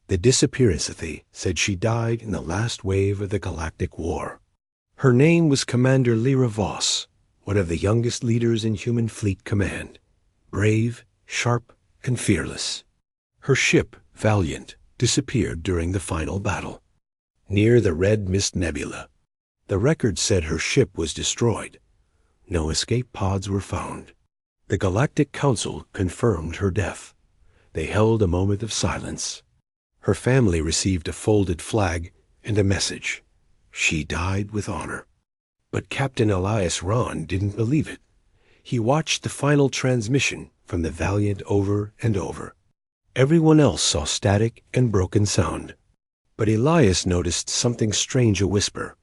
The disappearance said she died in the last wave of the Galactic War. Her name was Commander Lyra Voss, one of the youngest leaders in human fleet command. Brave, sharp, and fearless. Her ship, Valiant, disappeared during the final battle, near the Red Mist Nebula. The record said her ship was destroyed. No escape pods were found. The Galactic Council confirmed her death. They held a moment of silence. Her family received a folded flag and a message. She died with honor. But Captain Elias Ron didn't believe it. He watched the final transmission from the Valiant over and over. Everyone else saw static and broken sound. But Elias noticed something strange, a whisper,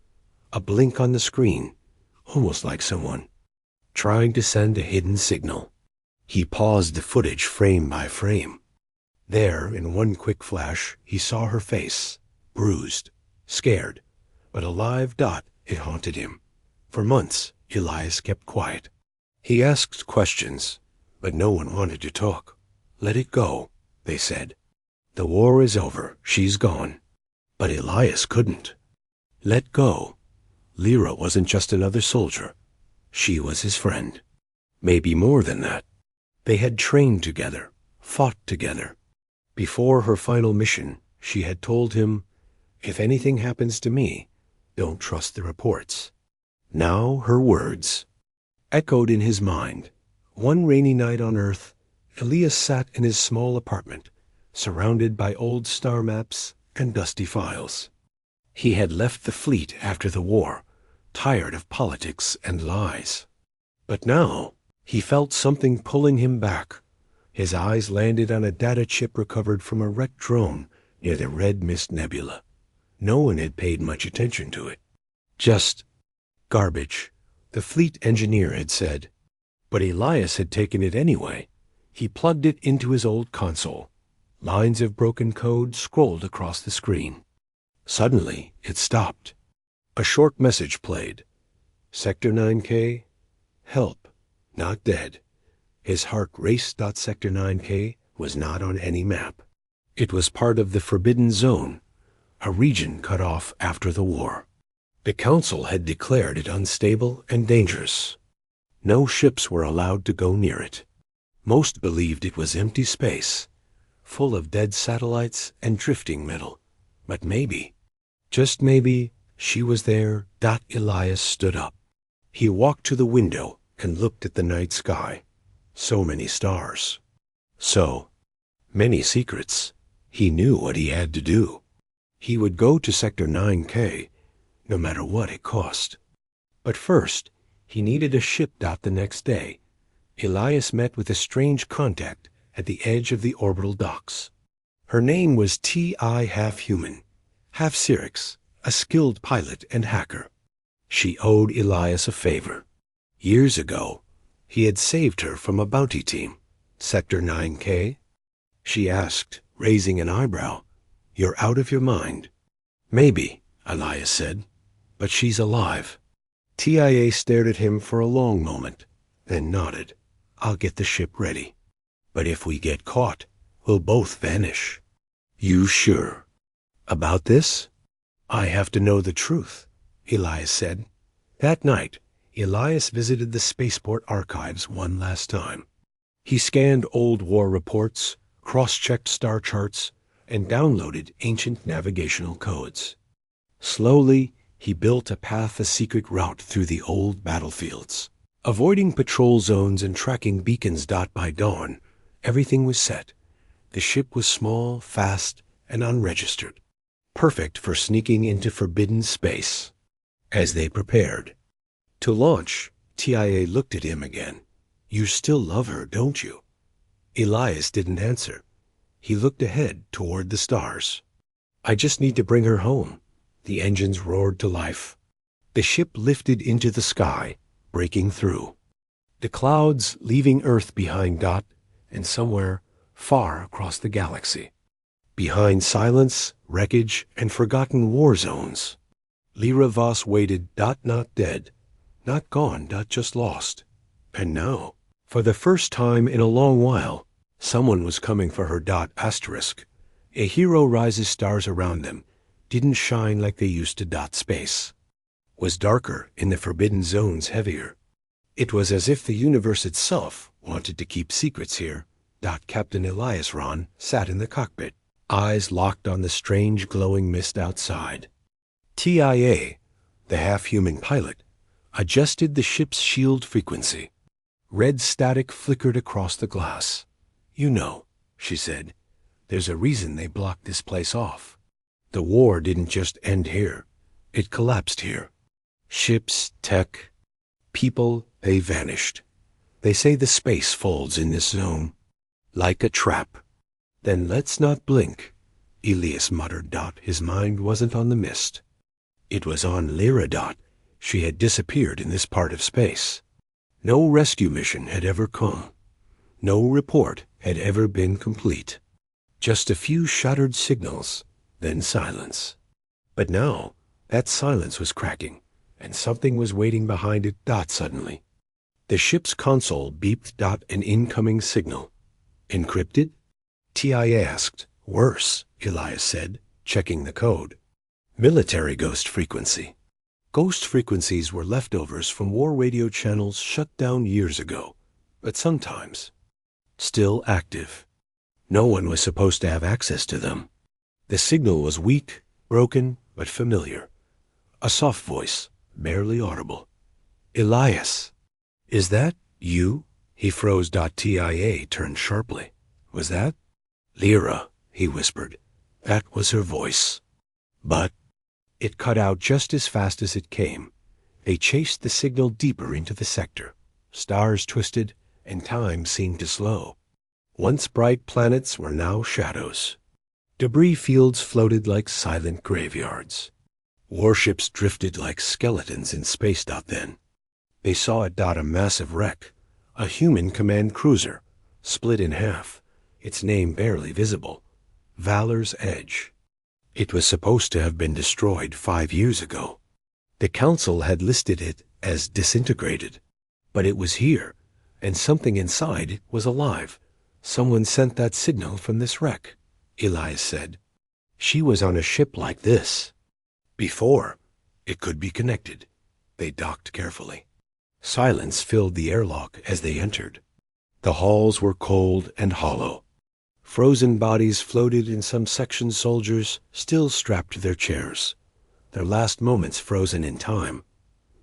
a blink on the screen, almost like someone trying to send a hidden signal. He paused the footage frame by frame. There, in one quick flash, he saw her face, bruised, scared, but a live dot. It haunted him. For months, Elias kept quiet. He asked questions, but no one wanted to talk. Let it go, they said. The war is over. She's gone. But Elias couldn't. Let go. Lyra wasn't just another soldier. She was his friend. Maybe more than that. They had trained together, fought together. Before her final mission, she had told him, "If anything happens to me, don't trust the reports." Now her words echoed in his mind. One rainy night on Earth, Elias sat in his small apartment, surrounded by old star maps and dusty files. He had left the fleet after the war, tired of politics and lies. But now he felt something pulling him back. His eyes landed on a data chip recovered from a wrecked drone near the Red Mist Nebula. No one had paid much attention to it. Just garbage, the fleet engineer had said. But Elias had taken it anyway. He plugged it into his old console. Lines of broken code scrolled across the screen. Suddenly, it stopped. A short message played. Sector 9K, help, not dead. His heart raced. Sector 9K was not on any map. It was part of the Forbidden Zone, a region cut off after the war. The Council had declared it unstable and dangerous. No ships were allowed to go near it. Most believed it was empty space, full of dead satellites and drifting metal. But maybe, just maybe, she was there. Elias stood up. He walked to the window and looked at the night sky. So many stars. So many secrets. He knew what he had to do. He would go to Sector 9K, no matter what it cost. But first, he needed a ship. The next day, Elias met with a strange contact at the edge of the orbital docks. Her name was T.I. half-human, half-Syrinx, a skilled pilot and hacker. She owed Elias a favor. Years ago, he had saved her from a bounty team. Sector 9K? She asked, raising an eyebrow. You're out of your mind. Maybe, Elias said, but she's alive. TIA stared at him for a long moment, then nodded. I'll get the ship ready. But if we get caught, we'll both vanish. You sure about this? I have to know the truth, Elias said. That night, Elias visited the spaceport archives one last time. He scanned old war reports, cross-checked star charts, and downloaded ancient navigational codes. Slowly, he built a secret route through the old battlefields. Avoiding patrol zones and tracking beacons. By dawn, everything was set. The ship was small, fast, and unregistered, perfect for sneaking into forbidden space. As they prepared to launch, TIA looked at him again. You still love her, don't you? Elias didn't answer. He looked ahead toward the stars. I just need to bring her home. The engines roared to life. The ship lifted into the sky, breaking through. The clouds leaving Earth behind. And somewhere far across the galaxy. Behind silence, wreckage, and forgotten war zones. Lyra Voss waited. Not dead. Not gone. Just lost. And now, for the first time in a long while, someone was coming for her. Asterisk. A hero rises stars around them didn't shine like they used to. Space was darker, in the forbidden zones heavier. It was as if the universe itself wanted to keep secrets here. Captain Elias Ron sat in the cockpit, eyes locked on the strange glowing mist outside. TIA, the half-human pilot, adjusted the ship's shield frequency. Red static flickered across the glass. "You know," she said, "there's a reason they blocked this place off. The war didn't just end here. It collapsed here. Ships, tech, people, they vanished. They say the space folds in this zone, like a trap." "Then let's not blink," Elias muttered. His mind wasn't on the mist. It was on Lyra. She had disappeared in this part of space. No rescue mission had ever come. No report had ever been complete. Just a few shattered signals, then silence. But now, that silence was cracking, and something was waiting behind it. Suddenly, the ship's console beeped. An incoming signal. "Encrypted?" TIA asked. "Worse," Elias said, checking the code. "Military ghost frequency." Ghost frequencies were leftovers from war radio channels shut down years ago, but sometimes still active. No one was supposed to have access to them. The signal was weak, broken, but familiar. A soft voice, barely audible. "Elias, is that you?" He froze. TIA turned sharply. "Was that?" "Lyra," he whispered. That was her voice. But it cut out just as fast as it came. They chased the signal deeper into the sector. Stars twisted, and time seemed to slow. Once bright planets were now shadows. Debris fields floated like silent graveyards. Warships drifted like skeletons in space. Then they saw a massive wreck, a human command cruiser, split in half, its name barely visible, Valor's Edge. It was supposed to have been destroyed 5 years ago. The Council had listed it as disintegrated, but it was here, and something inside was alive. "Someone sent that signal from this wreck," Elias said. "She was on a ship like this before. It could be connected." They docked carefully. Silence filled the airlock as they entered. The halls were cold and hollow. Frozen bodies floated in some sections. Soldiers still strapped to their chairs, their last moments frozen in time.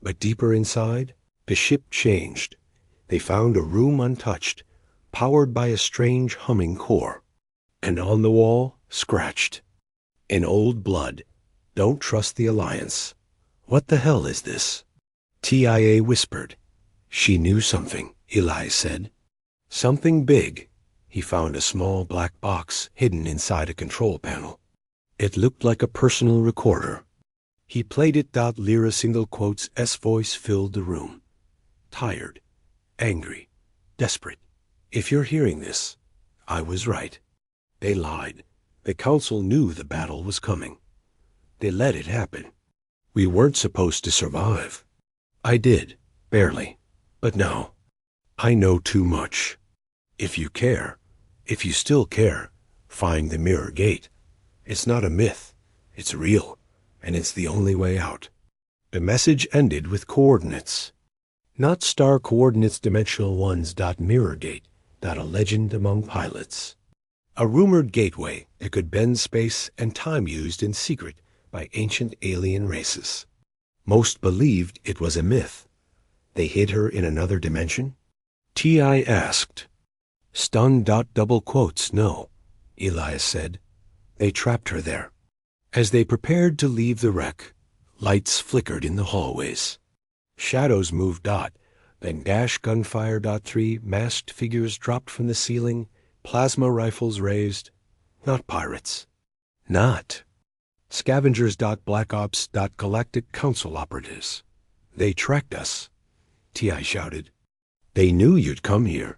But deeper inside, the ship changed. They found a room untouched, powered by a strange humming core. And on the wall, scratched, in old blood, "Don't trust the Alliance." "What the hell is this?" TIA whispered. "She knew something," Elias said. "Something big." He found a small black box hidden inside a control panel. It looked like a personal recorder. He played it. Lyra single quotes S voice filled the room. "Tired, angry, desperate. If you're hearing this, I was right. They lied. The Council knew the battle was coming. They let it happen. We weren't supposed to survive. I did, barely. But now, I know too much. If you care, if you still care, find the Mirror Gate. It's not a myth. It's real, and it's the only way out." The message ended with coordinates. Not star coordinates, dimensional ones. Mirror Gate. A legend among pilots. A rumored gateway that could bend space and time, used in secret by ancient alien races. Most believed it was a myth. They hid her in another dimension? T.I. asked. Stunned. Double quotes, no, Elias said. They trapped her there. As they prepared to leave the wreck, lights flickered in the hallways. Shadows moved. Then dash gunfire. 3 masked figures dropped from the ceiling, plasma rifles raised. Not pirates. Not. Scavengers. Black Ops. Galactic Council operatives. They tracked us, T.I. shouted. They knew you'd come here.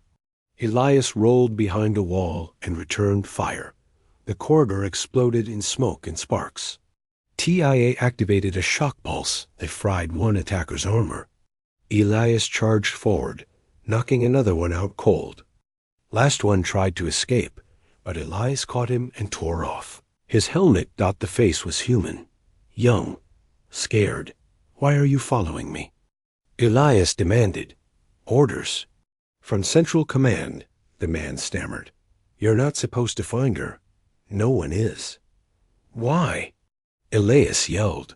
Elias rolled behind a wall and returned fire. The corridor exploded in smoke and sparks. TIA activated a shock pulse that fried one attacker's armor. Elias charged forward, knocking another one out cold. Last one tried to escape, but Elias caught him and tore off. His helmet dot the face was human, young, scared. "Why are you following me?" Elias demanded. "Orders." "From Central Command," the man stammered. "You're not supposed to find her. No one is." "Why?" Elias yelled.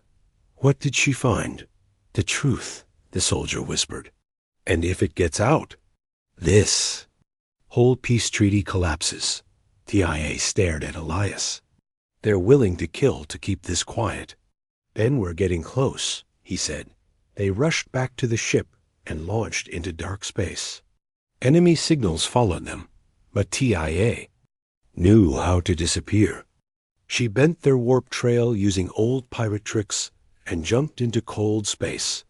"What did she find?" "The truth," the soldier whispered. "And if it gets out?" "This." Whole peace treaty collapses. TIA stared at Elias. "They're willing to kill to keep this quiet." "Then we're getting close," he said. They rushed back to the ship and launched into dark space. Enemy signals followed them, but TIA knew how to disappear. She bent their warp trail using old pirate tricks and jumped into cold space,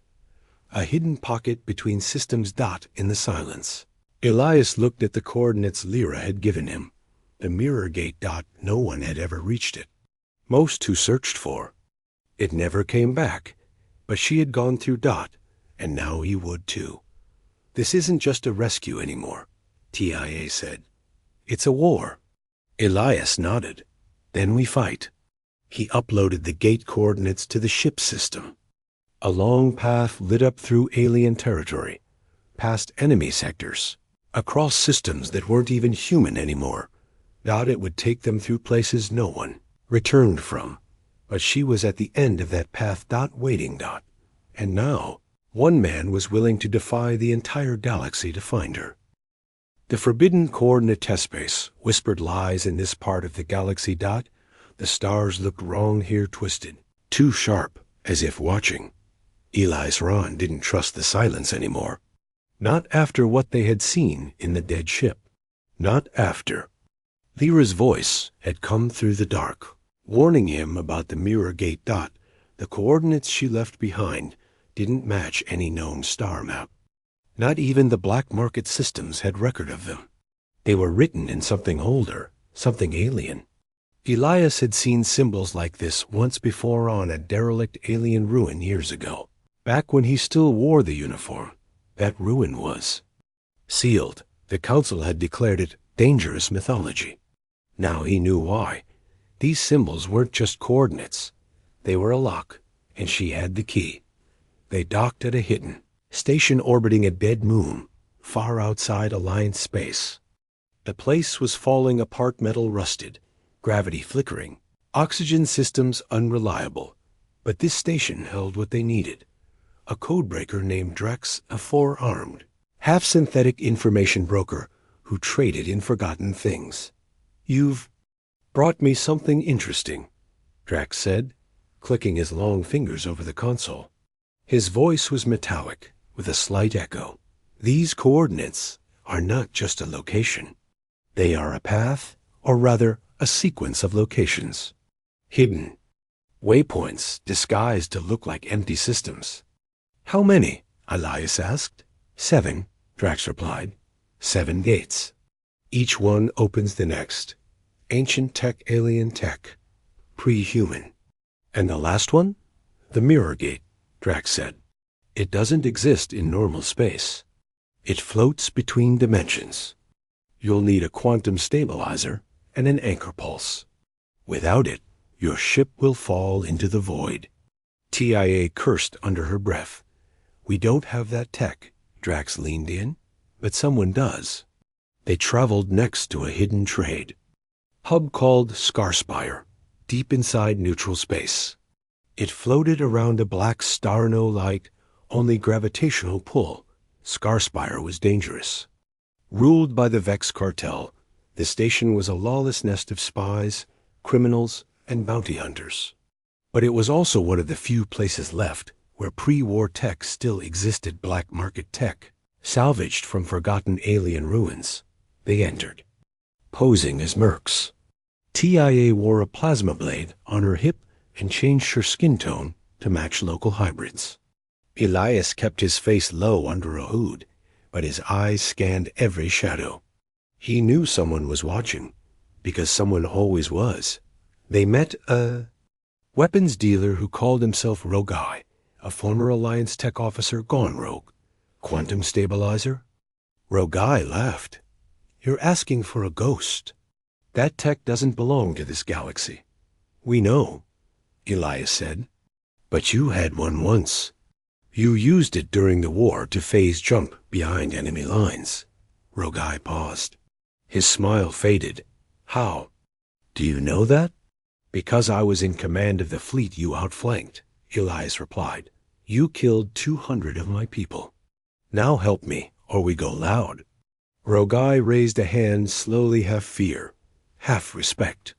a hidden pocket between systems dot in the silence. Elias looked at the coordinates Lyra had given him. The mirror gate dot, no one had ever reached it. Most who searched for. It never came back, but she had gone through dot, and now he would too. "This isn't just a rescue anymore," TIA said. "It's a war." Elias nodded. "Then we fight." He uploaded the gate coordinates to the ship system. A long path lit up through alien territory, past enemy sectors, across systems that weren't even human anymore. It would take them through places no one returned from. But she was at the end of that path waiting. And now, one man was willing to defy the entire galaxy to find her. The forbidden coordinate test space whispered lies in this part of the galaxy. The stars looked wrong here, twisted, too sharp, as if watching. Elias Ron didn't trust the silence anymore. Not after what they had seen in the dead ship. Not after. Lyra's voice had come through the dark, warning him about the mirror gate. The coordinates she left behind didn't match any known star map. Not even the black market systems had record of them. They were written in something older, something alien. Elias had seen symbols like this once before on a derelict alien ruin years ago. Back when he still wore the uniform, that ruin was sealed. The Council had declared it dangerous mythology. Now he knew why. These symbols weren't just coordinates. They were a lock, and she had the key. They docked at a hidden station orbiting a dead moon, far outside Alliance space. The place was falling apart, metal rusted, gravity flickering, oxygen systems unreliable. But this station held what they needed. A codebreaker named Drax, a four-armed, half-synthetic information broker who traded in forgotten things. "You've brought me something interesting," Drax said, clicking his long fingers over the console. His voice was metallic, with a slight echo. "These coordinates are not just a location. They are a path, or rather, a sequence of locations. Hidden. Waypoints disguised to look like empty systems." "How many?" Elias asked. 7, Drax replied. 7 gates. Each one opens the next. Ancient tech, alien tech. Pre-human. "And the last one?" "The mirror gate," Drax said. "It doesn't exist in normal space. It floats between dimensions. You'll need a quantum stabilizer and an anchor pulse. Without it, your ship will fall into the void." TIA cursed under her breath. "We don't have that tech," Drax leaned in, "but someone does." They traveled next to a hidden trade. Hub called Scarspire, deep inside neutral space. It floated around a black star, no light, only gravitational pull. Scarspire was dangerous. Ruled by the Vex cartel, the station was a lawless nest of spies, criminals, and bounty hunters. But it was also one of the few places left where pre-war tech still existed, black market tech, salvaged from forgotten alien ruins. They entered, posing as mercs. TIA wore a plasma blade on her hip and changed her skin tone to match local hybrids. Elias kept his face low under a hood, but his eyes scanned every shadow. He knew someone was watching, because someone always was. They met a weapons dealer who called himself Rogai, a former Alliance tech officer gone rogue. Quantum stabilizer? Rogai laughed. "You're asking for a ghost." That tech doesn't belong to this galaxy. We know, Elias said. But you had one once. You used it during the war to phase jump behind enemy lines. Rogai paused. His smile faded. How? Do you know that? Because I was in command of the fleet you outflanked, Elias replied. You killed 200 of my people. Now help me, or we go loud. Rogai raised a hand, slowly, half fear, half respect.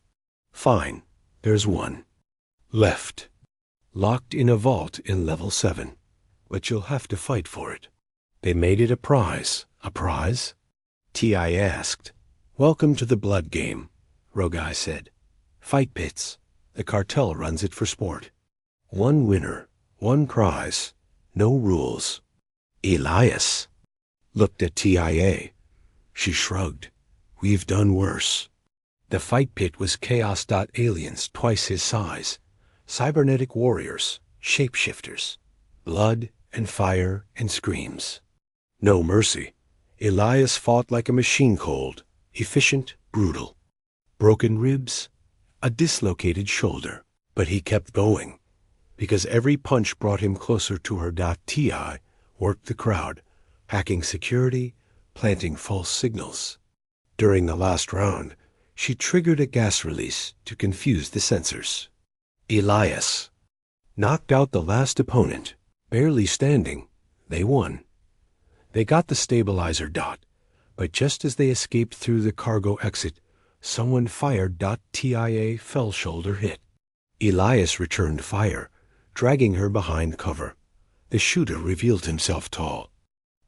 Fine, there's one. Left. Locked in a vault in level 7. But you'll have to fight for it. They made it a prize. A prize? T.I. asked. Welcome to the blood game, Rogai said. Fight pits. The cartel runs it for sport. One winner, one prize, no rules. Elias looked at TIA. She shrugged. We've done worse. The fight pit was chaos.aliens twice his size. Cybernetic warriors, shapeshifters. Blood and fire and screams. No mercy. Elias fought like a machine cold, efficient, brutal. Broken ribs, a dislocated shoulder. But he kept going, because every punch brought him closer to her. Ti worked the crowd, hacking security, planting false signals. During the last round, she triggered a gas release to confuse the sensors. Elias knocked out the last opponent, barely standing. They won. They got the stabilizer. But just as they escaped through the cargo exit, someone fired. TIA fell shoulder hit. Elias returned fire, dragging her behind cover. The shooter revealed himself tall.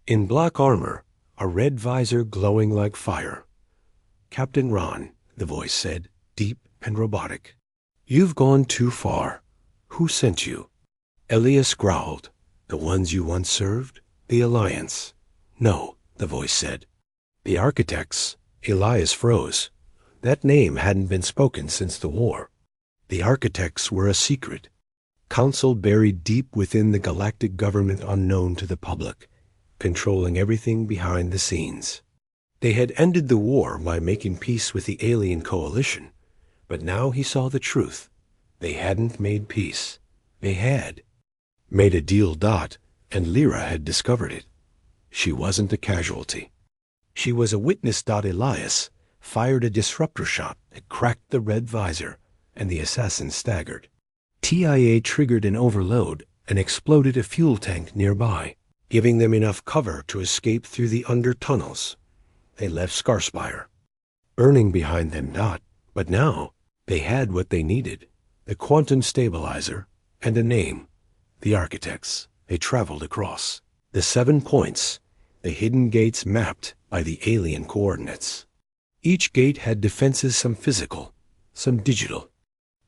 In black armor, a red visor glowing like fire. Captain Ron, the voice said, deep and robotic. You've gone too far. Who sent you? Elias growled. The ones you once served? The Alliance. No, the voice said. The Architects. Elias froze. That name hadn't been spoken since the war. The Architects were a secret. Council buried deep within the galactic government, unknown to the public, controlling everything behind the scenes. They had ended the war by making peace with the alien coalition, but now he saw the truth. They hadn't made peace. They had made a deal. And Lyra had discovered it. She wasn't a casualty. She was a witness. Elias fired a disruptor shot that cracked the red visor, and the assassin staggered. TIA triggered an overload and exploded a fuel tank nearby, giving them enough cover to escape through the under tunnels. They left Scarspire, burning behind them. But now they had what they needed, the quantum stabilizer and a name, the Architects. They traveled across the 7 points, the hidden gates mapped by the alien coordinates. Each gate had defenses, some physical, some digital,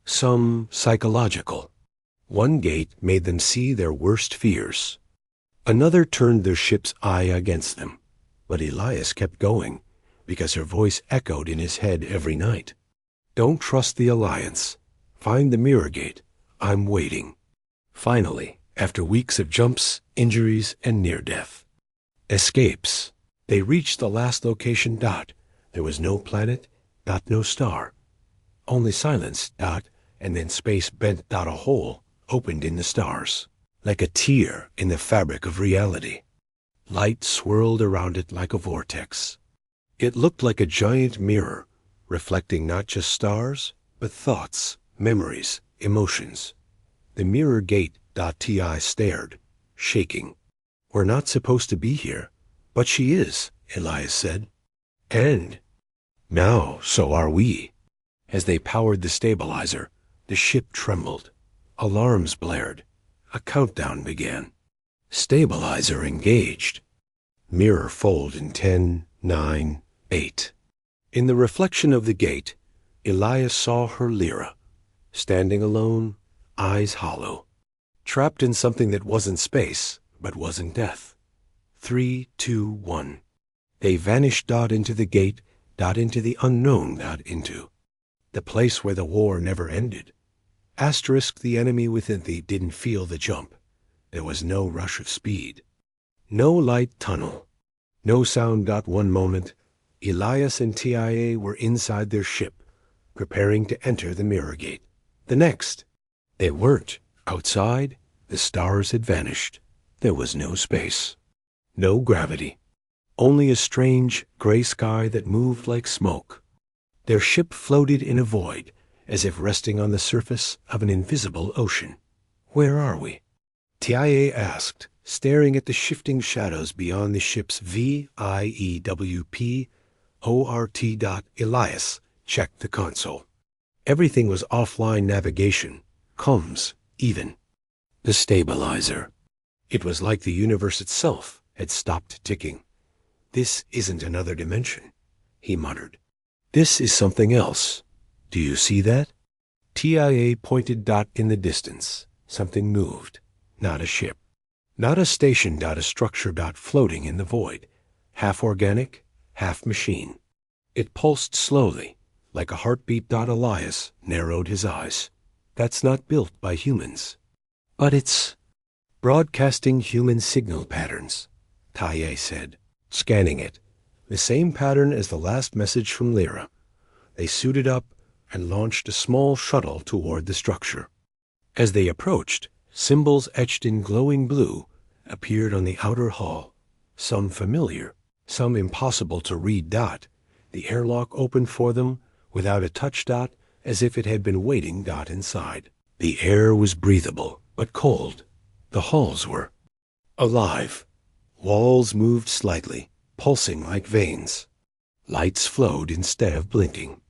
some psychological. One gate made them see their worst fears. Another turned their ship's eye against them. But Elias kept going, because her voice echoed in his head every night. Don't trust the Alliance. Find the mirror gate. I'm waiting. Finally, after weeks of jumps, injuries, and near-death escapes, they reached the last location. There was no planet, no star. Only silence. And then space bent. A hole opened in the stars, like a tear in the fabric of reality. Light swirled around it like a vortex. It looked like a giant mirror, reflecting not just stars, but thoughts, memories, emotions. The mirror gate. Ti stared, shaking. We're not supposed to be here. But she is, Elias said. And now so are we. As they powered the stabilizer, the ship trembled. Alarms blared. A countdown began. Stabilizer engaged. Mirror fold in 10, 9, 8. In the reflection of the gate, Elias saw her Lyra, standing alone, eyes hollow. Trapped in something that wasn't space, but wasn't death. 3, 2, 1. They vanished. Into the gate. Into the unknown. Into the place where the war never ended. Asterisk. The enemy within thee didn't feel the jump. There was no rush of speed. No light tunnel. No sound. One moment, Elias and TIA were inside their ship, preparing to enter the mirror gate. The next, they weren't. Outside, the stars had vanished. There was no space, no gravity, only a strange gray sky that moved like smoke. Their ship floated in a void, as if resting on the surface of an invisible ocean. "Where are we?" TIA asked, staring at the shifting shadows beyond the ship's VIEWP ORT. Elias checked the console. Everything was offline navigation, comms, even. The stabilizer. It was like the universe itself had stopped ticking. "This isn't another dimension," he muttered. "This is something else. Do you see that?" TIA pointed in the distance. Something moved. Not a ship. Not a station. A structure floating in the void. Half organic, half machine. It pulsed slowly, like a heartbeat. Elias narrowed his eyes. "That's not built by humans." "But it's broadcasting human signal patterns," TIA said, scanning it. "The same pattern as the last message from Lyra." They suited up and launched a small shuttle toward the structure. As they approached, symbols etched in glowing blue appeared on the outer hull, some familiar, some impossible to read. The airlock opened for them without a touch. As if it had been waiting. Inside. The air was breathable, but cold. The halls were alive. Walls moved slightly, pulsing like veins. Lights flowed instead of blinking.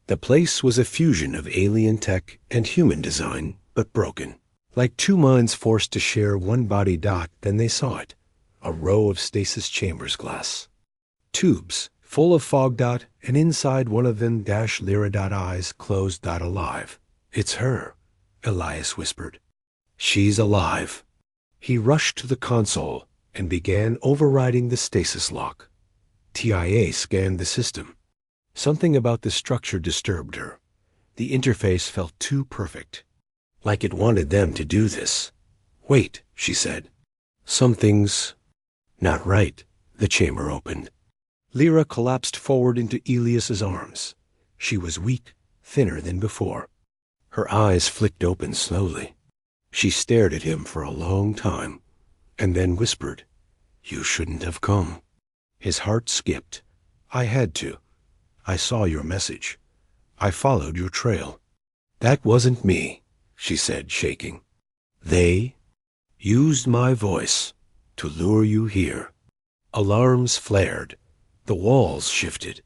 The place was a fusion of alien tech and human design, but broken. Like two minds forced to share one body. Then they saw it. A row of stasis chambers glass. Tubes, full of fog. And inside one of them Lyra. Eyes closed. Alive. "It's her," Elias whispered. "She's alive." He rushed to the console and began overriding the stasis lock. TIA scanned the system. Something about the structure disturbed her. The interface felt too perfect, like it wanted them to do this. "Wait," she said. "Something's not right." The chamber opened. Lyra collapsed forward into Elias's arms. She was weak, thinner than before. Her eyes flicked open slowly. She stared at him for a long time, and then whispered, "You shouldn't have come." His heart skipped. "I had to. I saw your message. I followed your trail." "That wasn't me," she said, shaking. "They used my voice to lure you here." Alarms flared. The walls shifted.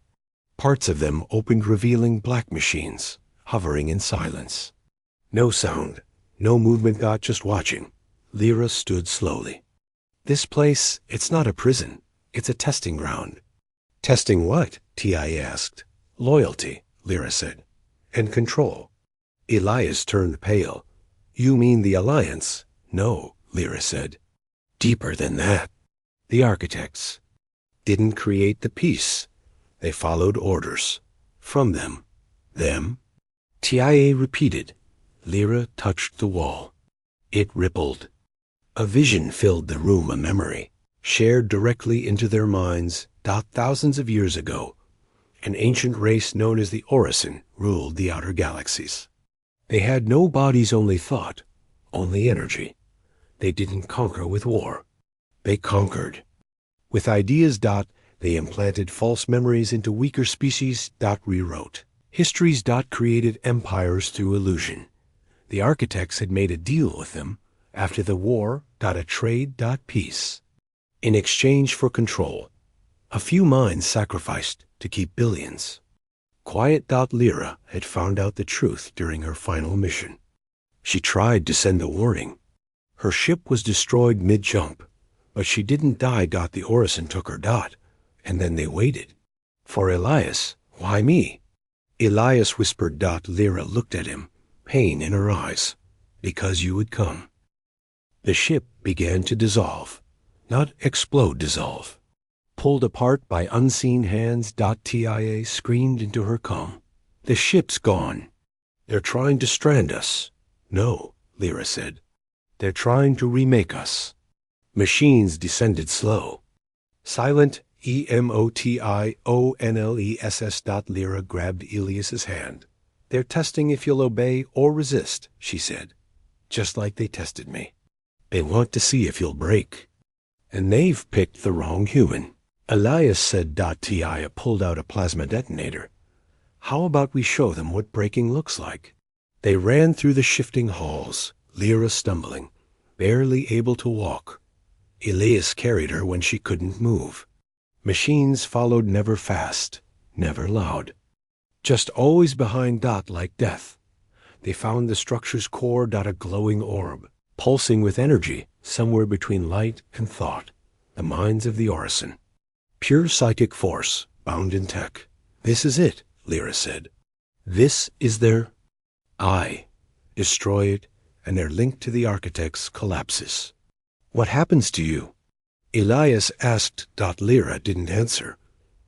Parts of them opened, revealing black machines, hovering in silence. No sound, no movement. Just watching. Lyra stood slowly. "This place, it's not a prison. It's a testing ground." "Testing what?" TI asked. "Loyalty," Lyra said. "And control." Elias turned pale. "You mean the Alliance?" "No," Lyra said. "Deeper than that. The architects didn't create the peace. They followed orders. From them." "Them?" TIA repeated. Lyra touched the wall. It rippled. A vision filled the room, a memory, shared directly into their minds. Thousands of years ago, an ancient race known as the Orison ruled the outer galaxies. They had no bodies, only thought, only energy. They didn't conquer with war. They conquered with ideas. They implanted false memories into weaker species. Rewrote histories. Created empires through illusion. The architects had made a deal with them after the war. A trade. Peace. In exchange for control. A few minds sacrificed to keep billions. Quiet. Lyra had found out the truth during her final mission. She tried to send a warning. Her ship was destroyed mid-jump, but she didn't die. The Orison took her. And then they waited. For Elias. "Why me?" Elias whispered. Lyra looked at him, pain in her eyes. "Because you would come." The ship began to dissolve. Not explode, dissolve. Pulled apart by unseen hands. TIA screamed into her comm. "The ship's gone. They're trying to strand us." "No," Lyra said. "They're trying to remake us." Machines descended slow. Silent, emotionless. Lyra grabbed Elias's hand. They're testing if you'll obey or resist, she said. Just like they tested me. They want to see if you'll break. And they've picked the wrong human. Elias said. Tia pulled out a plasma detonator. How about we show them what breaking looks like? They ran through the shifting halls, Lyra stumbling, barely able to walk. Elias carried her when she couldn't move. Machines followed, never fast, never loud. Just always behind. Like death. They found the structure's core. A glowing orb, pulsing with energy, somewhere between light and thought. The minds of the Orison. Pure psychic force, bound in tech. This is it, Lyra said. This is their eye. Destroy it, and their link to the architects collapses. What happens to you? Elias asked. Lyra didn't answer.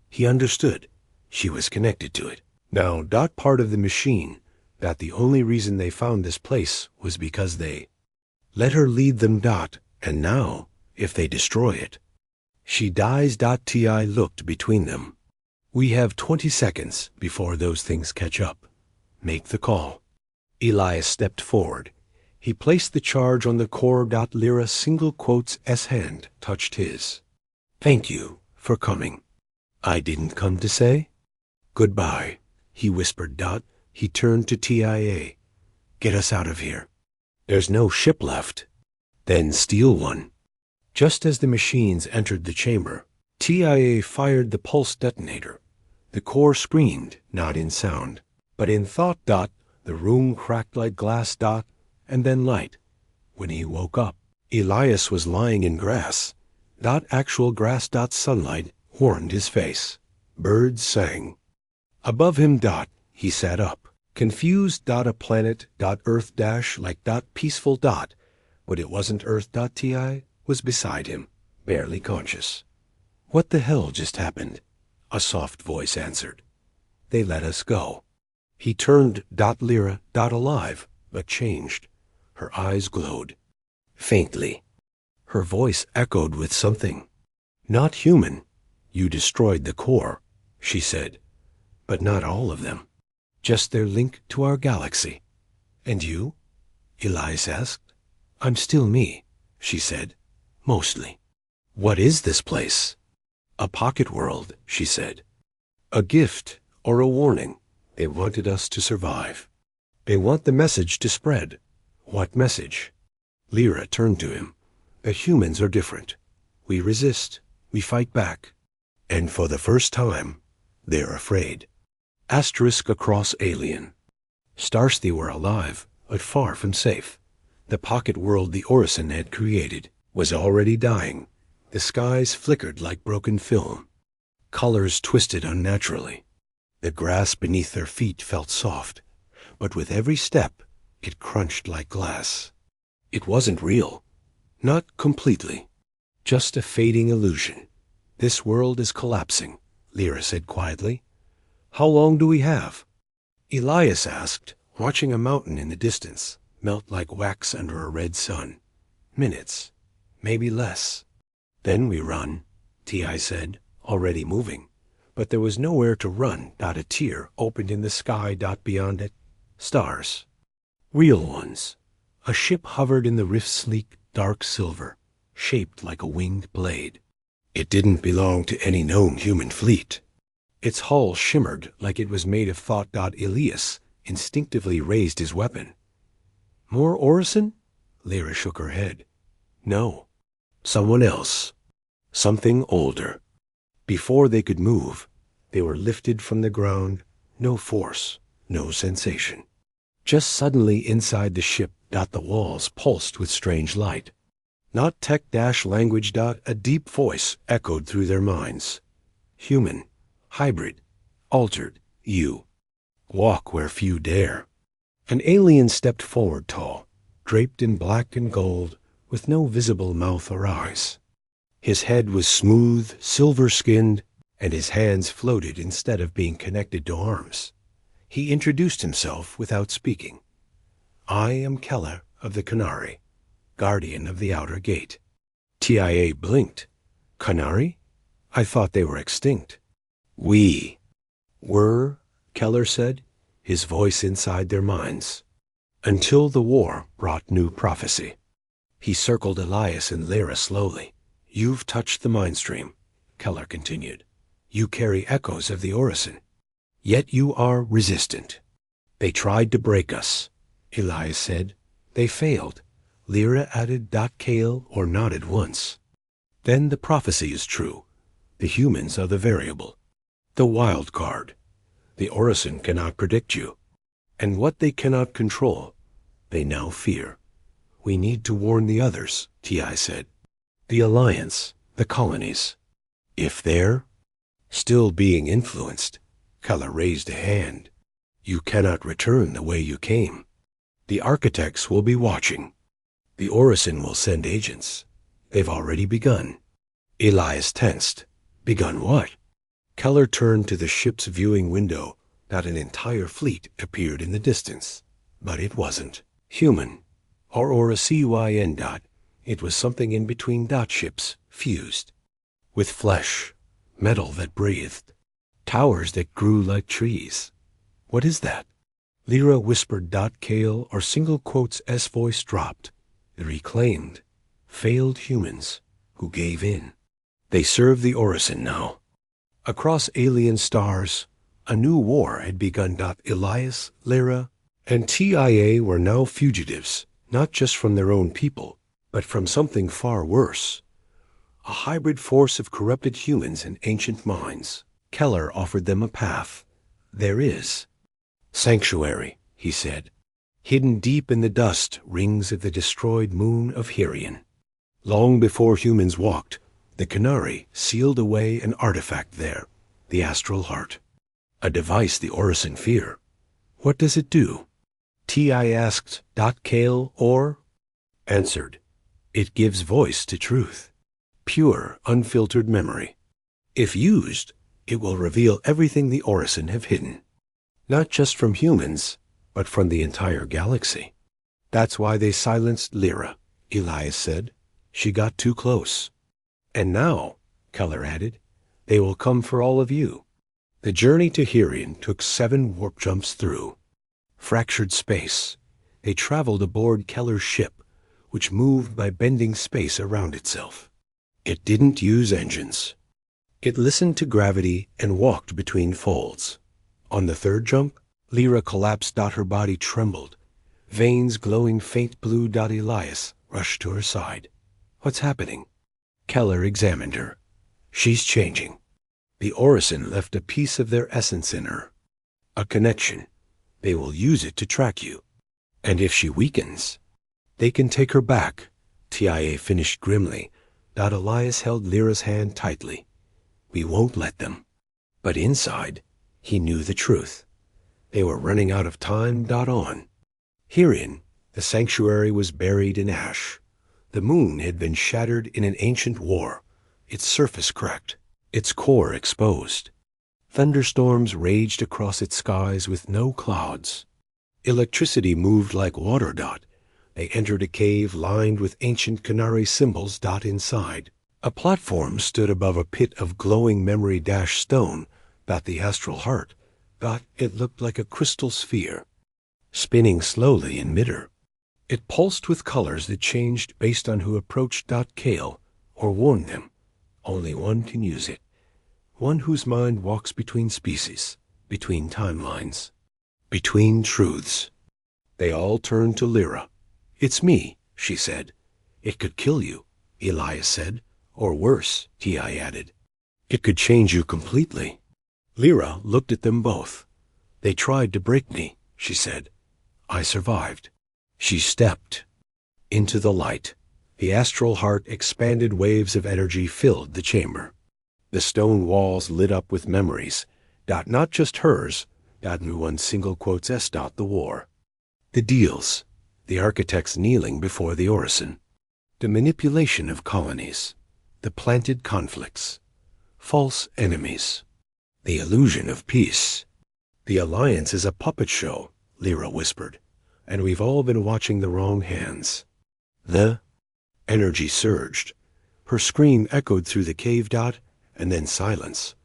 He understood. She was connected to it. Now. Part of the machine, that the only reason they found this place was because they let her lead them. And now, if they destroy it, she dies. Ti looked between them. We have 20 seconds before those things catch up. Make the call. Elias stepped forward. He placed the charge on the core. Lyra's single quotes S hand touched his. Thank you for coming. I didn't come to say goodbye, he whispered. He turned to TIA. Get us out of here. There's no ship left. Then steal one. Just as the machines entered the chamber, TIA fired the pulse detonator. The core screamed, not in sound, but in thought. The room cracked like glass. And then light. When he woke up, Elias was lying in grass. Actual grass. Sunlight warmed his face. Birds sang. Above him. He sat up, confused. A planet. Earth. Like. Peaceful. But it wasn't Earth. Ti was beside him, barely conscious. What the hell just happened? A soft voice answered. They let us go. He turned. Lyra. Alive, but changed. Her eyes glowed. Faintly. Her voice echoed with something. Not human. You destroyed the core, she said. But not all of them. Just their link to our galaxy. And you? Elias asked. I'm still me, she said. Mostly. What is this place? A pocket world, she said. A gift or a warning. They wanted us to survive. They want the message to spread. What message? Lyra turned to him. The humans are different. We resist. We fight back. And for the first time, they're afraid. Asterisk across alien. Starsky were alive, but far from safe. The pocket world the Orison had created was already dying. The skies flickered like broken film. Colors twisted unnaturally. The grass beneath their feet felt soft, but with every step, it crunched like glass. It wasn't real. Not completely. Just a fading illusion. This world is collapsing, Lyra said quietly. How long do we have? Elias asked, watching a mountain in the distance melt like wax under a red sun. Minutes. Maybe less. Then we run, Ti said, already moving. But there was nowhere to run. A tear opened in the sky. Beyond it, stars. Real ones. A ship hovered in the rift's sleek, dark silver, shaped like a winged blade. It didn't belong to any known human fleet. Its hull shimmered like it was made of thought. Elias instinctively raised his weapon. More Orison? Lyra shook her head. No. Someone else. Something older. Before they could move, they were lifted from the ground. No force, no sensation. Just suddenly inside the ship. The walls pulsed with strange light. Not tech-language. A deep voice echoed through their minds. Human, hybrid, altered, you. Walk where few dare. An alien stepped forward tall, draped in black and gold, with no visible mouth or eyes. His head was smooth, silver-skinned, and his hands floated instead of being connected to arms. He introduced himself without speaking. I am Keller of the Canary, guardian of the outer gate. TIA blinked. Canary? I thought they were extinct. We were, Keller said, his voice inside their minds. Until the war brought new prophecy. He circled Elias and Lyra slowly. You've touched the mind stream, Keller continued. You carry echoes of the Orison. Yet you are resistant. They tried to break us, Elias said. They failed. Lyra added .kale or nodded once. Then the prophecy is true. The humans are the variable. The wild card. The Orison cannot predict you. And what they cannot control, they now fear. We need to warn the others, T.I. said. The Alliance, the colonies. If they're still being influenced, Keller raised a hand. You cannot return the way you came. The architects will be watching. The Orison will send agents. They've already begun. Elias tensed. Begun what? Keller turned to the ship's viewing window. Not an entire fleet appeared in the distance. But it wasn't human, or a CYN dot. It was something in between dot ships, fused. With flesh, metal that breathed, towers that grew like trees. What is that? Lyra whispered .kale or single quotes S voice dropped. The reclaimed, failed humans who gave in. They serve the Orison now. Across alien stars, a new war had begun. Elias, Lyra, and TIA were now fugitives, not just from their own people, but from something far worse. A hybrid force of corrupted humans and ancient minds. Keller offered them a path. There is. Sanctuary, he said. Hidden deep in the dust rings of the destroyed moon of Hirion. Long before humans walked, the Canary sealed away an artifact there, the astral heart. A device the Orison fear. What does it do? T.I. asked, .kale or? Answered. It gives voice to truth. Pure, unfiltered memory. If used, it will reveal everything the Orison have hidden. Not just from humans, but from the entire galaxy. That's why they silenced Lyra, Elias said. She got too close. And now, Keller added, they will come for all of you. The journey to Hirion took 7 warp jumps through. Fractured space. They traveled aboard Keller's ship, which moved by bending space around itself. It didn't use engines. It listened to gravity and walked between folds. On the 3rd jump, Lyra collapsed. Her body trembled. Veins glowing faint blue. Elias rushed to her side. What's happening? Keller examined her. She's changing. The Orison left a piece of their essence in her. A connection. They will use it to track you. And if she weakens, they can take her back, TIA finished grimly. Elias held Lyra's hand tightly. We won't let them. But inside, he knew the truth. They were running out of time. On. Hirion, the sanctuary was buried in ash. The moon had been shattered in an ancient war, its surface cracked, its core exposed. Thunderstorms raged across its skies with no clouds. Electricity moved like water. They entered a cave lined with ancient Canary symbols. Inside, a platform stood above a pit of glowing memory stone. The astral heart. It looked like a crystal sphere, spinning slowly in midair. It pulsed with colors that changed based on who approached. Kale, or warned them. Only one can use it. One whose mind walks between species, between timelines, between truths. They all turned to Lyra. It's me, she said. It could kill you, Elias said. Or worse, T.I. added. It could change you completely. Lyra looked at them both. They tried to break me, she said. I survived. She stepped into the light. The astral heart expanded. Waves of energy filled the chamber. The stone walls lit up with memories. Not just hers. One single quotes S. The war. The deals. The architects kneeling before the Orison. The manipulation of colonies. The planted conflicts. False enemies. The illusion of peace. The Alliance is a puppet show, Lyra whispered. And we've all been watching the wrong hands. The energy surged. Her scream echoed through the cave. and then silence.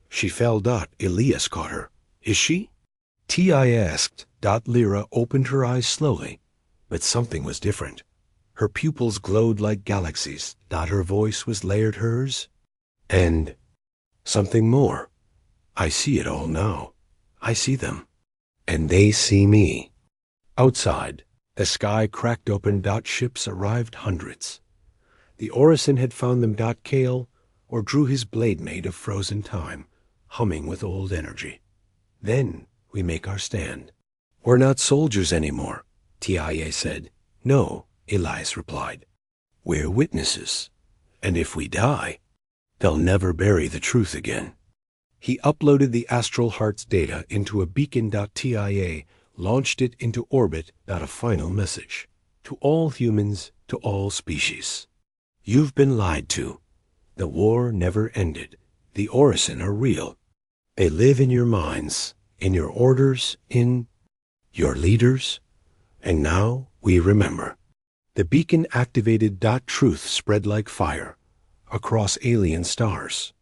She fell. Elias caught her. Is she? T.I. asked. Lyra opened her eyes slowly, but something was different. Her pupils glowed like galaxies. Her voice was layered hers. And something more. I see it all now. I see them. And they see me. Outside, the sky cracked open. Ships arrived, hundreds. The Orison had found them. Kale, or drew his blade made of frozen time, humming with old energy. Then we make our stand. We're not soldiers anymore, TIA said. No, Elias replied. We're witnesses. And if we die, they'll never bury the truth again. He uploaded the Astral Heart's data into a beacon. TIA launched it into orbit. A final message. To all humans, to all species. You've been lied to. The war never ended. The Orison are real. They live in your minds, in your orders, in your leaders. And now we remember. The beacon activated. Truth spread like fire across alien stars.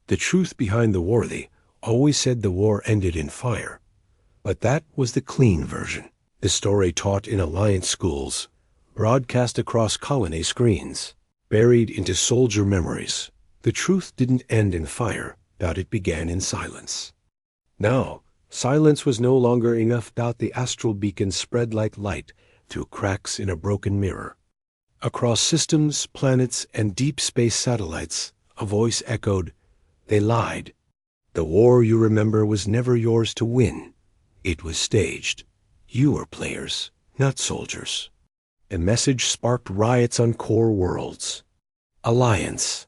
The truth behind the worthy always said the war ended in fire. But that was the clean version. The story taught in Alliance schools, broadcast across colony screens, buried into soldier memories. The truth didn't end in fire. It began in silence. Now, silence was no longer enough. The astral beacon spread like light through cracks in a broken mirror. Across systems, planets, and deep space satellites, a voice echoed, They lied. The war you remember was never yours to win. It was staged. You were players, not soldiers. A message sparked riots on core worlds. Alliance.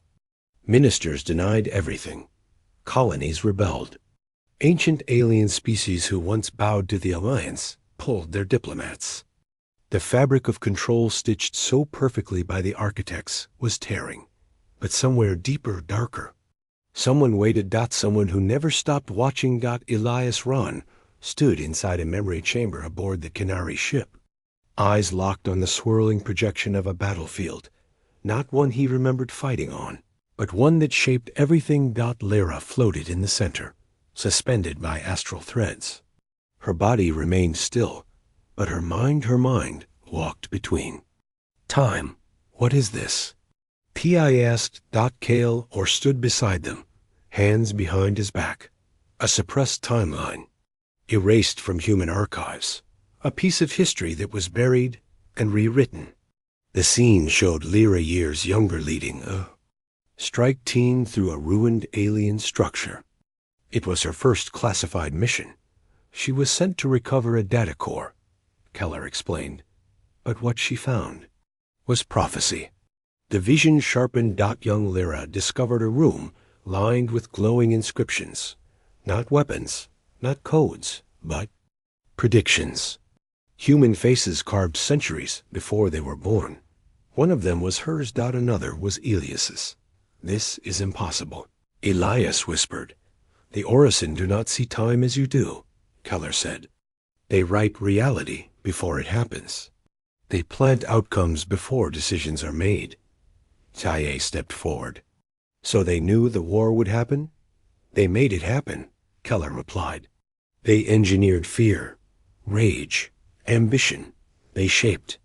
Ministers denied everything. Colonies rebelled. Ancient alien species who once bowed to the Alliance pulled their diplomats. The fabric of control stitched so perfectly by the architects was tearing, but somewhere deeper, darker. Someone waited. Someone who never stopped watching. Elias Ron stood inside a memory chamber aboard the Canary ship, eyes locked on the swirling projection of a battlefield, not one he remembered fighting on, but one that shaped everything. Lyra floated in the center, suspended by astral threads. Her body remained still, but her mind walked between. Time, what is this? P.I. asked. Kale or stood beside them, hands behind his back. A suppressed timeline, erased from human archives, a piece of history that was buried and rewritten. The scene showed Lyra years younger leading a strike team through a ruined alien structure. It was her first classified mission. She was sent to recover a data core, Keller explained. But what she found was prophecy. The vision sharpened. Young Lyra discovered a room lined with glowing inscriptions. Not weapons, not codes, but predictions. Human faces carved centuries before they were born. One of them was hers. Another was Elias's. This is impossible. Elias whispered. The Orison do not see time as you do, Keller said. They write reality before it happens. They plant outcomes before decisions are made. Taye stepped forward. So they knew the war would happen? They made it happen, Keller replied. They engineered fear, rage, ambition. They shaped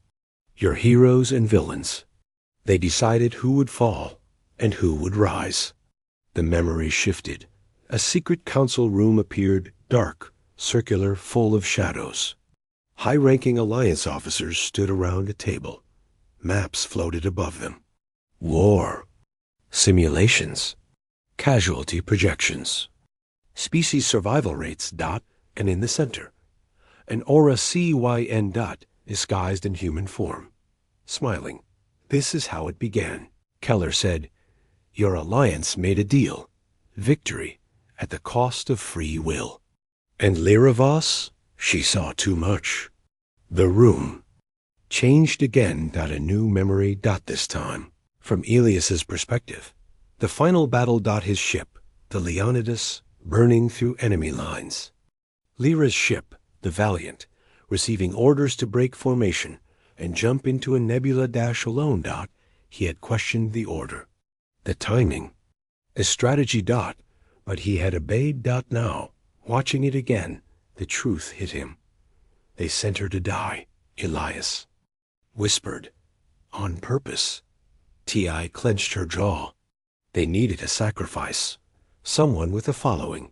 your heroes and villains. They decided who would fall and who would rise. The memory shifted. A secret council room appeared, dark, circular, full of shadows. High-ranking Alliance officers stood around a table. Maps floated above them. War. Simulations. Casualty projections. Species survival rates. And in the center, an aura CYN. Disguised in human form. Smiling. This is how it began. Keller said, Your Alliance made a deal. Victory at the cost of free will. And Lyra Voss? She saw too much. The room changed again. A new memory. This time, from Elias's perspective. The final battle. His ship, the Leonidas, burning through enemy lines. Lyra's ship, the Valiant, receiving orders to break formation and jump into a nebula. Alone. He had questioned the order. The timing. A strategy dot, but he had obeyed dot now. Watching it again, the truth hit him. They sent her to die, Elias whispered. On purpose. Ti clenched her jaw. They needed a sacrifice. Someone with a following.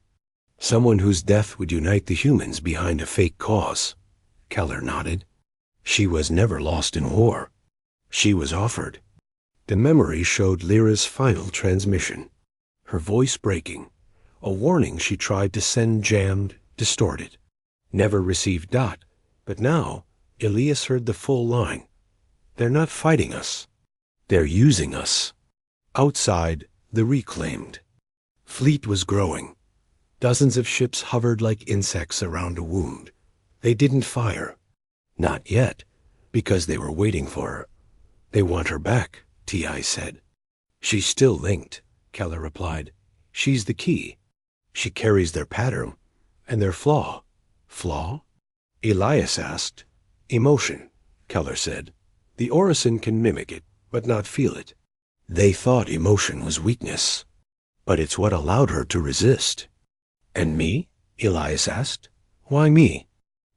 Someone whose death would unite the humans behind a fake cause. Keller nodded. She was never lost in war. She was offered. The memory showed Lyra's final transmission. Her voice breaking. A warning she tried to send jammed, distorted. Never received dot, but now Elias heard the full line. They're not fighting us. They're using us. Outside, the reclaimed fleet was growing. Dozens of ships hovered like insects around a wound. They didn't fire. Not yet, because they were waiting for her. They want her back, Ti said. She's still linked, Keller replied. She's the key. She carries their pattern and their flaw. Flaw? Elias asked. Emotion, Keller said. The Orison can mimic it, but not feel it. They thought emotion was weakness, but it's what allowed her to resist. And me? Elias asked. Why me?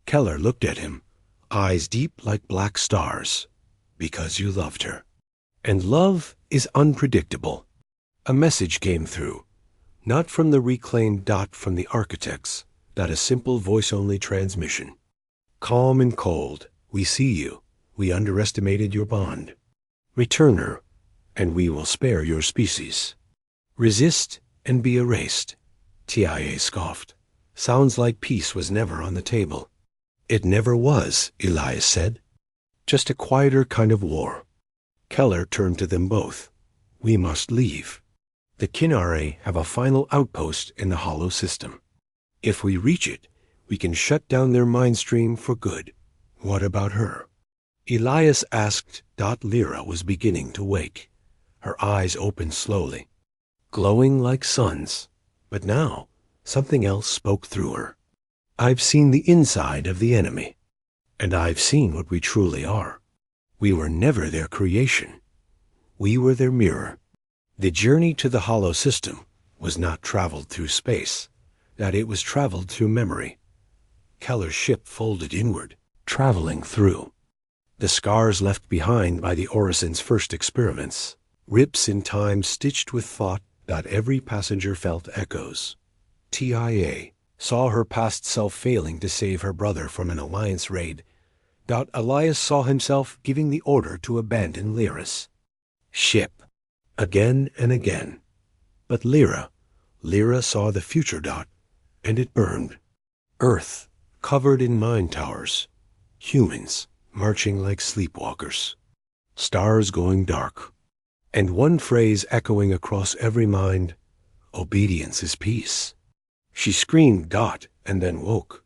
Keller looked at him, eyes deep like black stars. Because you loved her. And love is unpredictable. A message came through, not from the reclaimed dot from the architects, not a simple voice-only transmission. Calm and cold, we see you. We underestimated your bond. Return her, and we will spare your species. Resist and be erased. TIA scoffed. Sounds like peace was never on the table. It never was, Elias said. Just a quieter kind of war. Keller turned to them both. We must leave. The Kinare have a final outpost in the hollow system. If we reach it, we can shut down their mind stream for good. What about her? Elias asked. Lyra was beginning to wake. Her eyes opened slowly, glowing like suns. But now, something else spoke through her. I've seen the inside of the enemy, and I've seen what we truly are. We were never their creation. We were their mirror. The journey to the hollow system was not traveled through space, that it was traveled through memory. Keller's ship folded inward, traveling through. The scars left behind by the Orison's first experiments, rips in time stitched with thought that every passenger felt echoes. TIA saw her past self failing to save her brother from an Alliance raid. Elias saw himself giving the order to abandon Lyra's ship, again and again. But Lyra saw the future and it burned. Earth, covered in mine towers. Humans, marching like sleepwalkers. Stars going dark. And one phrase echoing across every mind, obedience is peace. She screamed and then woke.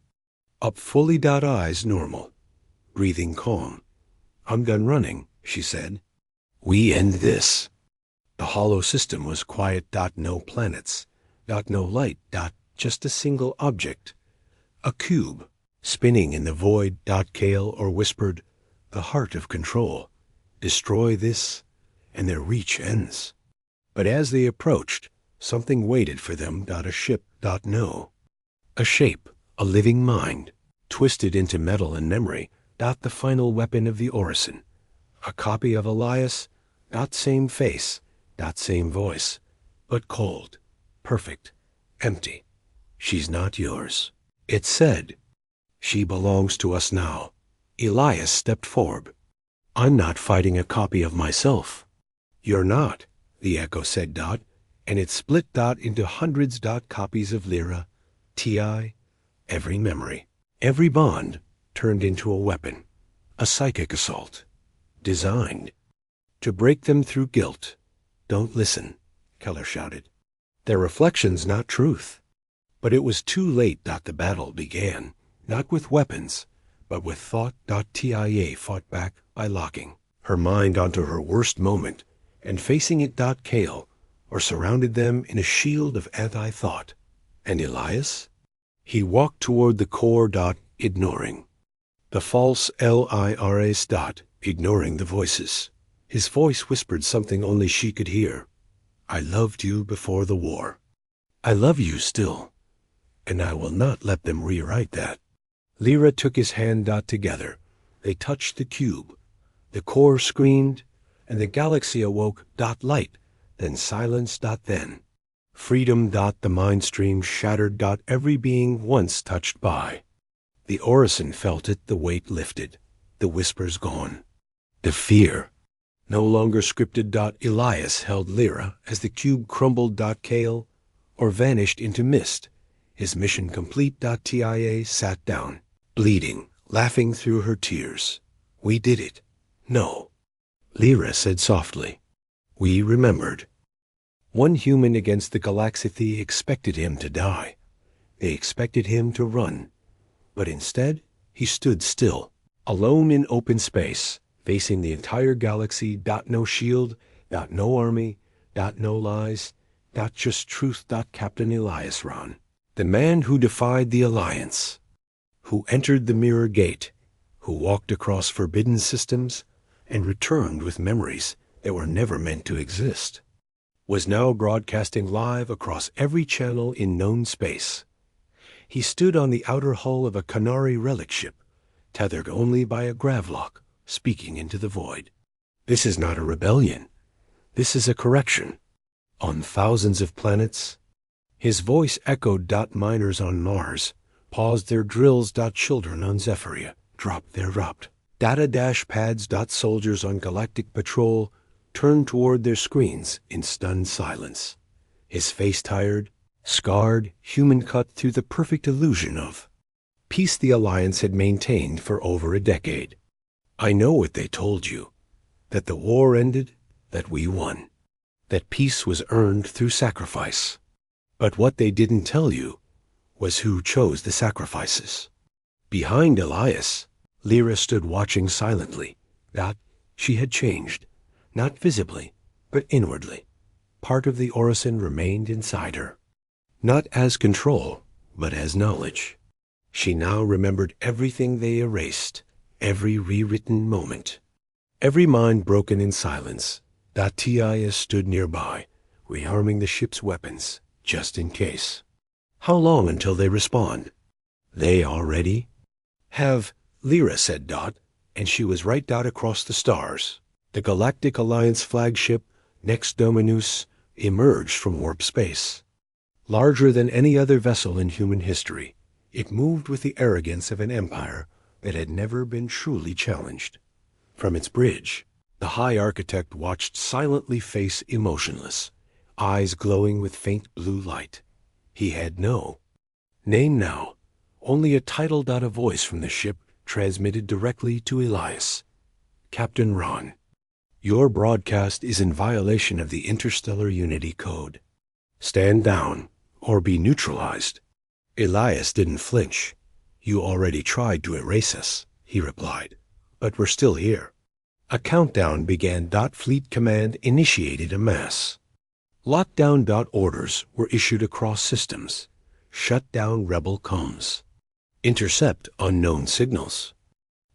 Up fully eyes normal. Breathing calm. I'm done running, she said. We end this. The hollow system was quiet. No planets. No light. Just a single object. A cube, spinning in the void. Kale or whispered, the heart of control. Destroy this, and their reach ends. But as they approached, something waited for them. A ship. No. A shape, a living mind, twisted into metal and memory. The final weapon of the Orison. A copy of Elias. Same face. Same voice. But cold. Perfect. Empty. She's not yours. It said. She belongs to us now. Elias stepped forward. I'm not fighting a copy of myself. You're not, the echo said. And it split. Into hundreds. Copies of Lyra, Ti, every memory, every bond turned into a weapon, a psychic assault, designed to break them through guilt. Don't listen, Keller shouted. Their reflections, not truth. But it was too late. The battle began, not with weapons, but with thought. TIA fought back by locking her mind onto her worst moment and facing it. Kale, or surrounded them in a shield of anti-thought. And Elias? He walked toward the core. Ignoring the false Liras. Ignoring the voices. His voice whispered something only she could hear. I loved you before the war. I love you still, and I will not let them rewrite that. Lyra took his hand. Together, they touched the cube. The core screamed, and the galaxy awoke. Light, then silence. Then freedom. The mind stream shattered. Every being once touched by. The Orison felt it. The weight lifted. The whispers gone. The fear no longer scripted. Elias held Lyra as the cube crumbled. Kale or vanished into mist. His mission complete. Tia sat down, bleeding, laughing through her tears. We did it. No. Lyra said softly. We remembered. One human against the Galaxithy expected him to die. They expected him to run. But instead, he stood still, alone in open space, facing the entire galaxy. No shield. No army. No lies. Just truth. Captain Elias Ron. The man who defied the Alliance, who entered the Mirror Gate, who walked across forbidden systems and returned with memories that were never meant to exist, was now broadcasting live across every channel in known space. He stood on the outer hull of a Canary relic ship, tethered only by a gravlock, speaking into the void. This is not a rebellion. This is a correction. On thousands of planets, his voice echoed. Miners on Mars paused their drills. Children on Zephyria dropped their data pads. Soldiers on galactic patrol turned toward their screens in stunned silence. His face tired, scarred, human cut through the perfect illusion of peace the Alliance had maintained for over a decade. I know what they told you, that the war ended, that we won, that peace was earned through sacrifice. But what they didn't tell you was who chose the sacrifices. Behind Elias, Lyra stood watching silently. She had changed, not visibly, but inwardly. Part of the Orison remained inside her, not as control, but as knowledge. She now remembered everything they erased, every rewritten moment, every mind broken in silence. Tia stood nearby, rearming the ship's weapons, just in case. How long until they respond? They already have, Lyra said. And she was right. Across the stars. The Galactic Alliance flagship, Next Dominus, emerged from warp space. Larger than any other vessel in human history, it moved with the arrogance of an empire that had never been truly challenged. From its bridge, the High Architect watched silently, face emotionless, eyes glowing with faint blue light. He had no name now, only a title. A voice from the ship transmitted directly to Elias. Captain Ron, your broadcast is in violation of the Interstellar Unity Code. Stand down or be neutralized. Elias didn't flinch. You already tried to erase us, he replied, but we're still here. A countdown began. Fleet Command initiated a mass lockdown. Orders were issued across systems. Shut down rebel comms. Intercept unknown signals.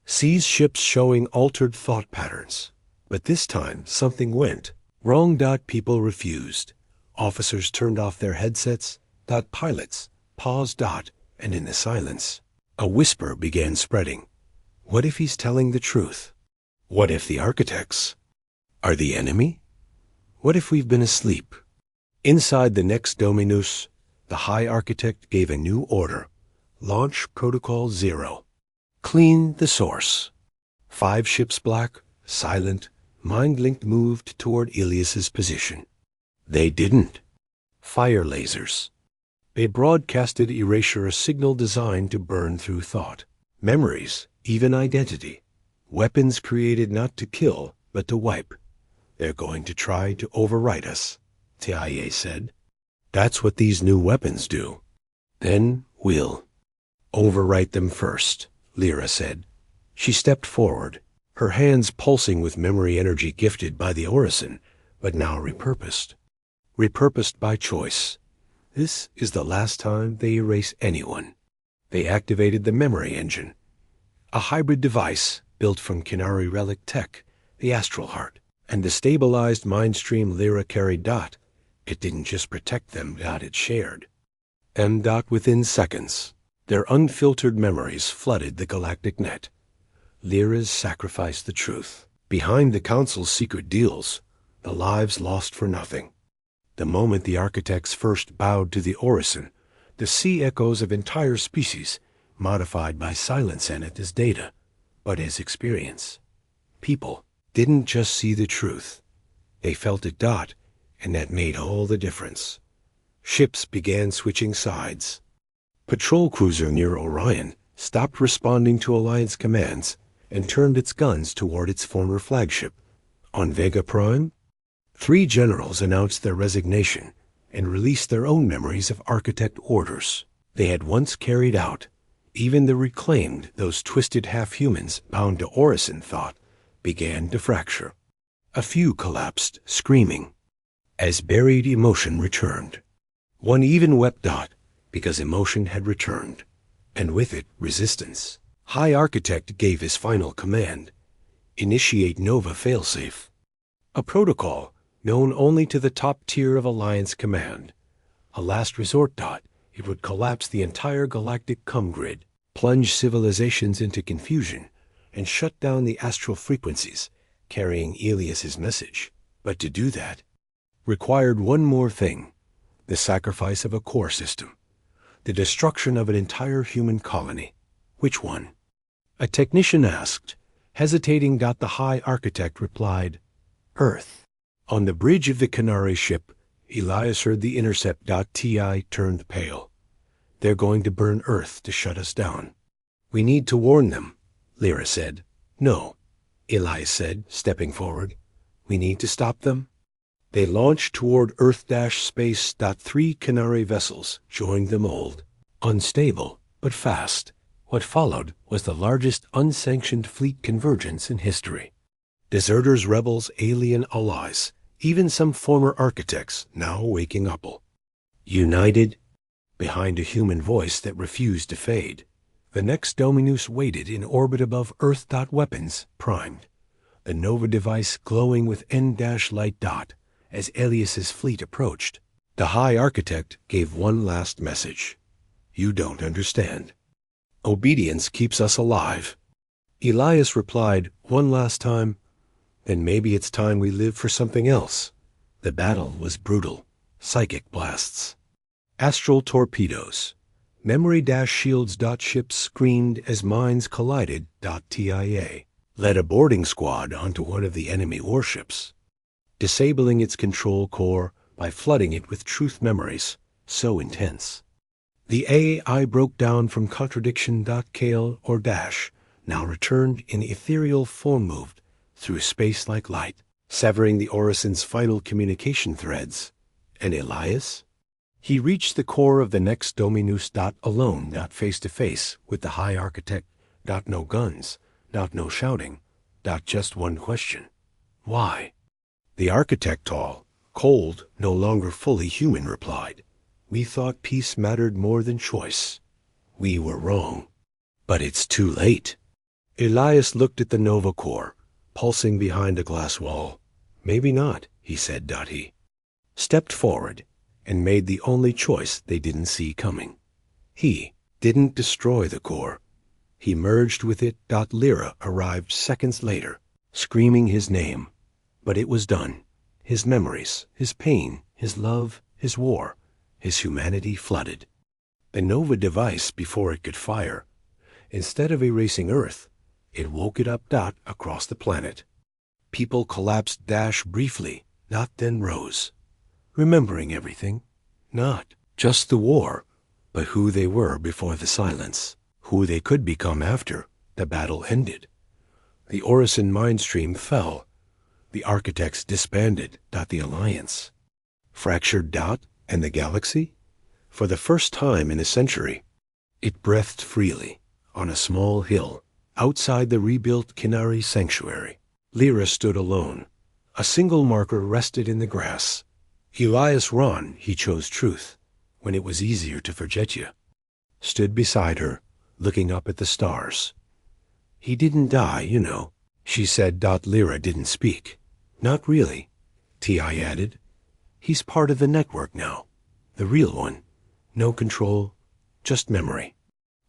Seize ships showing altered thought patterns. But this time something went wrong. People refused. Officers turned off their headsets. Pilots paused. And in the silence, a whisper began spreading. What if he's telling the truth? What if the architects are the enemy? What if we've been asleep? Inside the Next Dominus, the High Architect gave a new order. Launch Protocol 0. Clean the source. 5 ships black, silent, mind-linked moved toward Elias's position. They didn't. Fire lasers. They broadcasted erasure, a signal designed to burn through thought, memories, even identity. Weapons created not to kill, but to wipe. They're going to try to overwrite us, Tia said. That's what these new weapons do. Then we'll overwrite them first, Lyra said. She stepped forward, her hands pulsing with memory energy gifted by the Orison, but now repurposed. Repurposed by choice. This is the last time they erase anyone. They activated the memory engine, a hybrid device built from Canary relic tech, the Astral Heart, and the stabilized mind stream Lyra carried. It didn't just protect them, it shared. And within seconds, their unfiltered memories flooded the galactic net. Lyra's sacrificed the truth. Behind the Council's secret deals, the lives lost for nothing. The moment the architects first bowed to the Orison, the sea echoes of entire species, modified by silence and it as data, but as experience. People didn't just see the truth. They felt it, and that made all the difference. Ships began switching sides. Patrol cruiser near Orion stopped responding to Alliance commands and turned its guns toward its former flagship. On Vega Prime, 3 generals announced their resignation and released their own memories of architect orders they had once carried out. Even the reclaimed, those twisted half-humans bound to Orison thought, began to fracture. A few collapsed, screaming, as buried emotion returned. One even wept, because emotion had returned, and with it resistance. High Architect gave his final command: initiate Nova failsafe, a protocol known only to the top tier of Alliance command. A last resort, it would collapse the entire galactic grid, plunge civilizations into confusion, and shut down the astral frequencies carrying Elias's message. But to do that required one more thing: the sacrifice of a core system, the destruction of an entire human colony. Which one? A technician asked, hesitating. The High Architect replied, Earth. On the bridge of the Canary ship, Elias heard the intercept. Ti turned pale. They're going to burn Earth to shut us down. We need to warn them, Lyra said. No, Elias said, stepping forward. We need to stop them. They launched toward Earth-space. 3 Canary vessels joined the mold. Unstable, but fast. What followed was the largest unsanctioned fleet convergence in history. Deserters, rebels, alien allies, even some former architects now waking up. United behind a human voice that refused to fade. The next Dominus waited in orbit above Earth. Weapons primed, the Nova device glowing with N-light. As Elias's fleet approached, the High Architect gave one last message. You don't understand. Obedience keeps us alive. Elias replied one last time, then maybe it's time we live for something else. The battle was brutal. Psychic blasts, astral torpedoes, memory shields. Ships screamed as minds collided. TIA led a boarding squad onto one of the enemy warships, disabling its control core by flooding it with truth memories so intense. The AI broke down from contradiction. Kale or Dash now returned in ethereal form, moved through space like light, severing the Orison's final communication threads. And Elias? He reached the core of the next Dominus. Alone. Face to face with the High Architect. No guns. No shouting. Just one question. Why? The architect, tall, cold, no longer fully human, replied, We thought peace mattered more than choice. We were wrong. But it's too late. Elias looked at the Nova core, pulsing behind a glass wall. Maybe not, he said. He stepped forward and made the only choice they didn't see coming. He didn't destroy the core. He merged with it. Lyra arrived seconds later, screaming his name. But it was done. His memories, his pain, his love, his war, his humanity flooded. The Nova device, before it could fire, instead of erasing Earth, it woke it up. Across the planet. People collapsed. Briefly, then rose, remembering everything. Not just the war, but who they were before the silence, who they could become after the battle ended. The Orison mindstream fell. The architects disbanded. The Alliance fractured. And the galaxy? For the first time in a century, it breathed freely on a small hill outside the rebuilt Canary sanctuary. Lyra stood alone. A single marker rested in the grass. Elias Ron, he chose truth when it was easier to forget you, stood beside her, looking up at the stars. He didn't die, she said. Lyra didn't speak. Not really, Ti added. He's part of the network now. The real one. No control, just memory.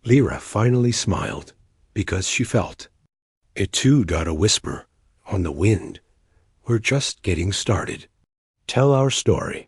Lyra finally smiled, because she felt. It too got a whisper, on the wind. We're just getting started. Tell our story.